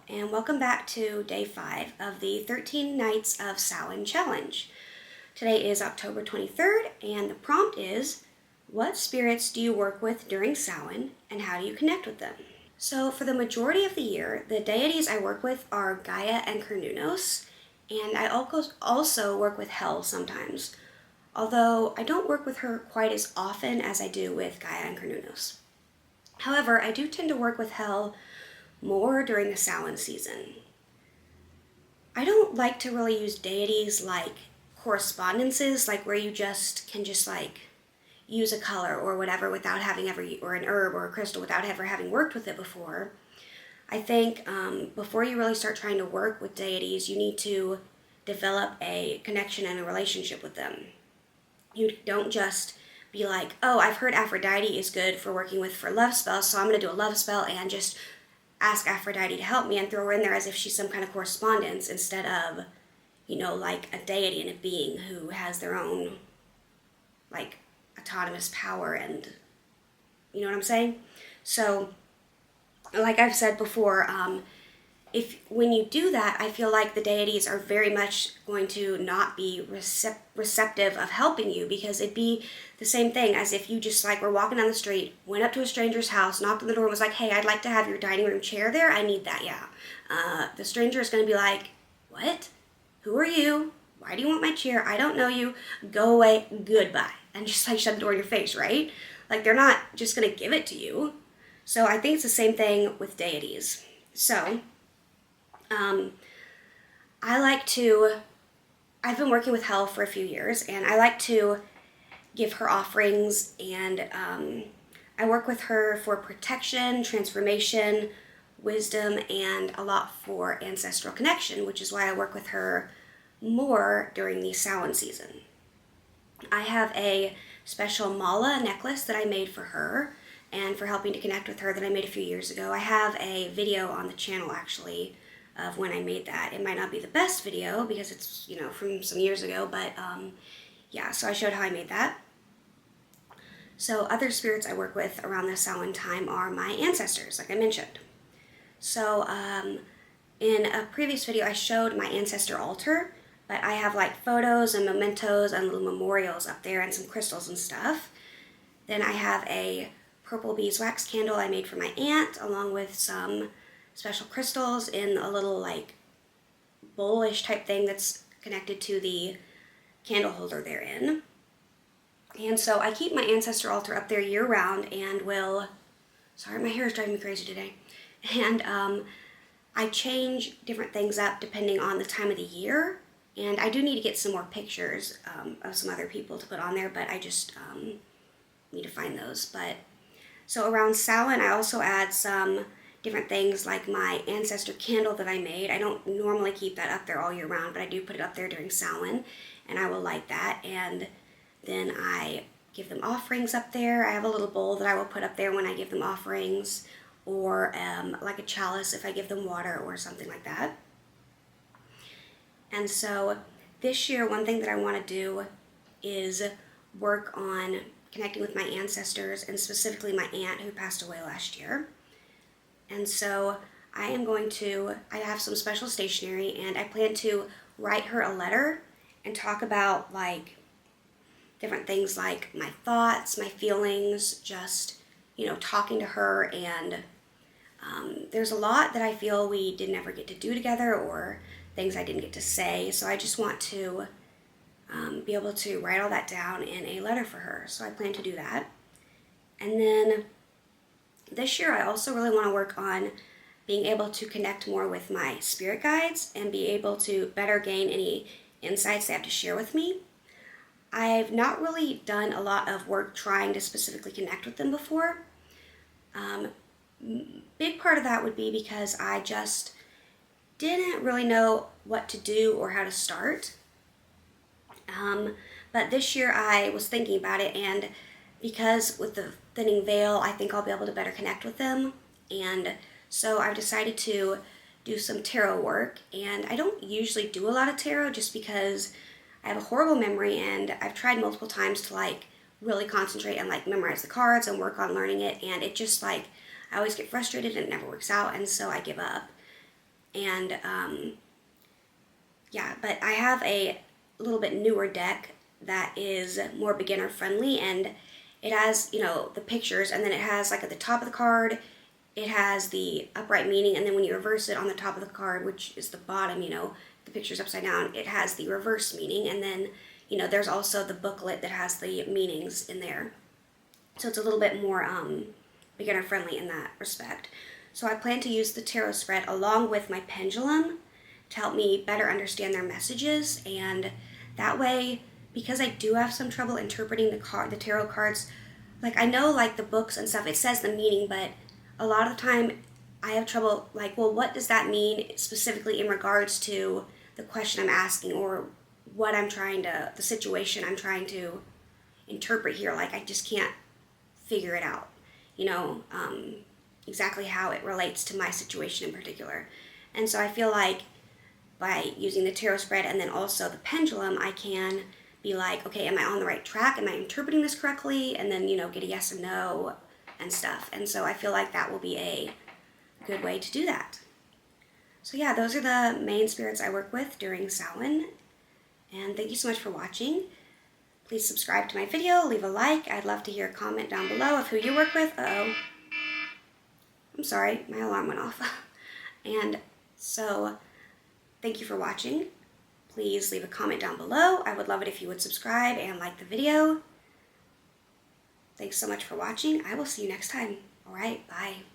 and welcome back to day 5 of the 13 Nights of Samhain challenge. Today is October 23rd, and the prompt is, what spirits do you work with during Samhain, and how do you connect with them? So for the majority of the year, the deities I work with are Gaia and Cernunnos, and I also work with Hel sometimes, although I don't work with her quite as often as I do with Gaia and Cernunnos. However, I do tend to work with Hel more during the Samhain season. I don't like to really use deities like correspondences, like where you can just use a color or whatever without having or an herb or a crystal without ever having worked with it before. I think before you really start trying to work with deities, you need to develop a connection and a relationship with them. You don't just be like, oh, I've heard Aphrodite is good for working with for love spells, so I'm going to do a love spell and just ask Aphrodite to help me and throw her in there as if she's some kind of correspondence instead of, like a deity and a being who has their own, autonomous power and, you know what I'm saying? So, like I've said before, when you do that, I feel like the deities are very much going to not be receptive of helping you, because it'd be the same thing as if you just were walking down the street, went up to a stranger's house, knocked on the door and was like, hey, I'd like to have your dining room chair there. I need that, yeah. The stranger is going to be like, what? Who are you? Why do you want my chair? I don't know you. Go away. Goodbye. And just shut the door in your face, right? They're not just going to give it to you. So I think it's the same thing with deities. So I've been working with Hel for a few years, and I like to give her offerings, and I work with her for protection, transformation, wisdom, and a lot for ancestral connection, which is why I work with her more during the Samhain season. I have a special mala necklace that I made for her and for helping to connect with her that I made a few years ago. I have a video on the channel, actually, of when I made that. It might not be the best video because it's, from some years ago, but yeah, so I showed how I made that. So other spirits I work with around the Samhain time are my ancestors, like I mentioned. So in a previous video, I showed my ancestor altar, but I have photos and mementos and little memorials up there and some crystals and stuff. Then I have a purple beeswax candle I made for my aunt, along with some special crystals in a little bowl-ish type thing that's connected to the candle holder they're in. And so I keep my ancestor altar up there year round and sorry, my hair is driving me crazy today. And I change different things up depending on the time of the year. And I do need to get some more pictures of some other people to put on there, but I just need to find those. So around Samhain, I also add some different things like my ancestor candle that I made. I don't normally keep that up there all year round, but I do put it up there during Samhain, and I will light that, and then I give them offerings up there. I have a little bowl that I will put up there when I give them offerings, or like a chalice if I give them water or something like that. And so this year, one thing that I want to do is work on connecting with my ancestors, and specifically my aunt who passed away last year. And so I have some special stationery, and I plan to write her a letter and talk about different things like my thoughts, my feelings, just, talking to her. And there's a lot that I feel we didn't ever get to do together, or things I didn't get to say. So I just want to be able to write all that down in a letter for her. So I plan to do that. And then this year, I also really want to work on being able to connect more with my spirit guides and be able to better gain any insights they have to share with me. I've not really done a lot of work trying to specifically connect with them before. Big part of that would be because I just didn't really know what to do or how to start. But this year I was thinking about it, and because with the thinning veil, I think I'll be able to better connect with them. And so I've decided to do some tarot work, and I don't usually do a lot of tarot just because I have a horrible memory, and I've tried multiple times to really concentrate and memorize the cards and work on learning it, and it just I always get frustrated and it never works out, and so I give up. And yeah, but I have a little bit newer deck that is more beginner friendly, and it has, you know, the pictures, and then it has like at the top of the card, it has the upright meaning, and then when you reverse it on the top of the card, which is the bottom, you know, the picture's upside down, it has the reverse meaning, and then, you know, there's also the booklet that has the meanings in there. So it's a little bit more beginner friendly in that respect. So I plan to use the tarot spread along with my pendulum to help me better understand their messages, and that way, because I do have some trouble interpreting the tarot cards, like I know like the books and stuff, it says the meaning, but a lot of the time I have trouble like, well, what does that mean specifically in regards to the question I'm asking, or what I'm trying to, the situation I'm trying to interpret here. Like I just can't figure it out, you know, exactly how it relates to my situation in particular. And so I feel like by using the tarot spread and then also the pendulum, I can be like, okay, am I on the right track? Am I interpreting this correctly? And then, you know, get a yes and no and stuff. And so I feel like that will be a good way to do that. So yeah, those are the main spirits I work with during Samhain. And thank you so much for watching. Please subscribe to my video, leave a like. I'd love to hear a comment down below of who you work with. Uh-oh. I'm sorry, my alarm went off. And so, thank you for watching. Please leave a comment down below. I would love it if you would subscribe and like the video. Thanks so much for watching. I will see you next time. All right, bye.